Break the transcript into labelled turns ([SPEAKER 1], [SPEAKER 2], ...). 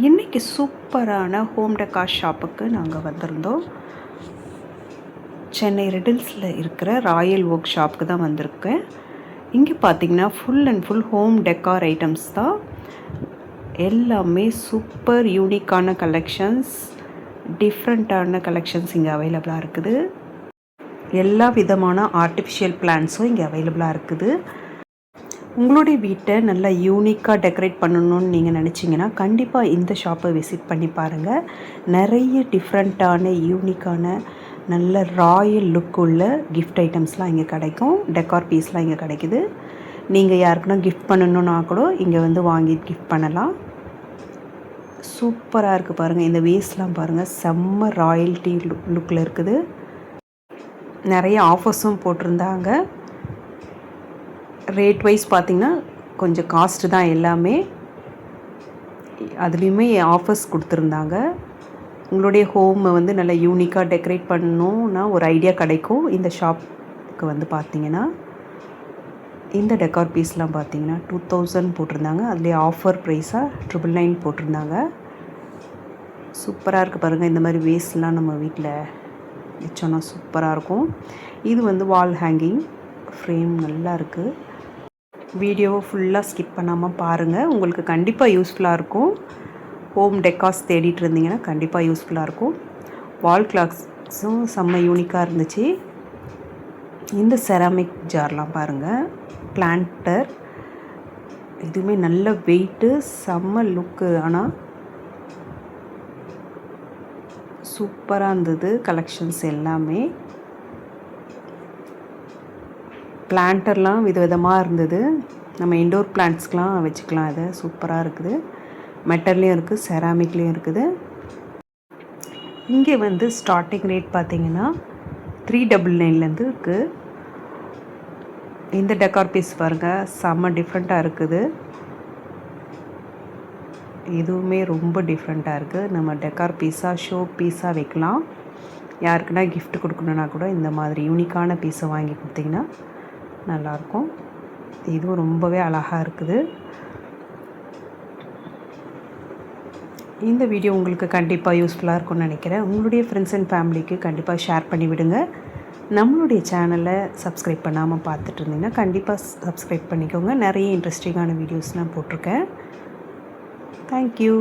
[SPEAKER 1] இன்றைக்கி சூப்பரான home decor ஷாப்புக்கு நாங்கள் வந்திருந்தோம். சென்னை ரெடில்ஸில் இருக்கிற ராயல் ஓக் ஷாப்புக்கு தான் வந்திருக்கேன். இங்கே பார்த்திங்கன்னா full and full home decor items தான். எல்லாமே சூப்பர் யூனிக்கான கலெக்ஷன்ஸ், டிஃப்ரெண்ட்டான கலெக்ஷன்ஸ் இங்கே அவைலபிளாக இருக்குது. எல்லா விதமான ஆர்டிஃபிஷியல் பிளான்ட்ஸும் இங்கே அவைலபிளாக இருக்குது. உங்களுடைய வீட்டை நல்லா யூனிக்காக டெக்கரேட் பண்ணணுன்னு நீங்கள் நினச்சிங்கன்னா கண்டிப்பாக இந்த ஷாப்பை விசிட் பண்ணி பாருங்கள். நிறைய டிஃப்ரெண்ட்டான யூனிக்கான நல்ல ராயல் லுக் உள்ள கிஃப்ட் ஐட்டம்ஸ்லாம் இங்கே கிடைக்கும். டெக்கார் பீஸ்லாம் இங்கே கிடைக்குது. நீங்கள் யாருக்குன்னா கிஃப்ட் பண்ணணுன்னா கூட இங்கே வந்து வாங்கி கிஃப்ட் பண்ணலாம். சூப்பராக இருக்குது பாருங்கள். இந்த வேஸ்ட்லாம் பாருங்கள், செம்ம ராயல்ட்டி லுக்கில் இருக்குது. நிறைய ஆஃபர்ஸும் போட்டிருந்தாங்க. ரேட் வைஸ் பார்த்திங்கன்னா கொஞ்சம் காஸ்ட்டு தான் எல்லாமே. அதுலேயுமே ஆஃபர்ஸ் கொடுத்துருந்தாங்க. உங்களுடைய ஹோமை வந்து நல்லா யூனிக்காக டெக்கரேட் பண்ணணுன்னா ஒரு ஐடியா கிடைக்கும். இந்த ஷாப்புக்கு வந்து பார்த்திங்கன்னா இந்த டெக்கார் பீஸ்லாம் பார்த்திங்கன்னா 2000 போட்டிருந்தாங்க. அதுலேயே ஆஃபர் ப்ரைஸாக 999 போட்டிருந்தாங்க. சூப்பராக இருக்குது பாருங்கள். இந்த மாதிரி வேஸ்ட்லாம் நம்ம வீட்டில் வச்சோன்னா சூப்பராக இருக்கும். இது வந்து வால் ஹேங்கிங் ஃப்ரேம் நல்லா இருக்குது. வீடியோவை ஃபுல்லாக ஸ்கிப் பண்ணாமல் பாருங்கள். உங்களுக்கு கண்டிப்பாக யூஸ்ஃபுல்லாக இருக்கும். ஹோம் டெக்கார்ஸ் தேடிட்டு இருந்தீங்கன்னா கண்டிப்பாக யூஸ்ஃபுல்லாக இருக்கும். வால் கிளாக்ஸும் செம்ம யூனிக்காக இருந்துச்சு. இந்த செராமிக் ஜார்லாம் பாருங்கள், பிளான்டர். இதுவுமே நல்ல வெயிட்டு, செம்ம லுக்கு. ஆனால் சூப்பராக இருந்தது கலெக்ஷன்ஸ் எல்லாமே. பிளான்டர்லாம் விதவிதமாக இருந்தது. நம்ம இன்டோர் பிளான்ட்ஸ்க்கெலாம் வச்சுக்கலாம். இது சூப்பராக இருக்குது. மெட்டல்லையும் இருக்குது, செராமிக்லேயும் இருக்குது. இங்கே வந்து ஸ்டார்டிங் ரேட் பார்த்திங்கன்னா 399 இருக்குது. இந்த டெக்கார் பீஸ் பாருங்கள், செம்ம டிஃப்ரெண்ட்டாக இருக்குது. இதுவுமே ரொம்ப டிஃப்ரெண்ட்டாக இருக்குது. நம்ம டெக்கார் பீஸாக ஷோ பீஸாக வைக்கலாம். யாருக்குன்னா கிஃப்ட் கொடுக்கணுன்னா கூட இந்த மாதிரி யூனிக்கான பீஸை வாங்கி கொடுத்திங்கன்னா நல்லாயிருக்கும். இதுவும் ரொம்பவே அழகாக இருக்குது. இந்த வீடியோ உங்களுக்கு கண்டிப்பாக யூஸ்ஃபுல்லாக இருக்கும்னு நினைக்கிறேன். உங்களுடைய ஃப்ரெண்ட்ஸ் அண்ட் ஃபேமிலிக்கு கண்டிப்பாக ஷேர் பண்ணி விடுங்க. நம்மளுடைய சேனலை சப்ஸ்கிரைப் பண்ணாமல் பார்த்துட்டு இருந்தீங்கன்னா கண்டிப்பாக சப்ஸ்கிரைப் பண்ணிக்கோங்க. நிறைய இன்ட்ரெஸ்டிங்கான வீடியோஸ் நான் போட்டிருக்கேன். தேங்க்யூ.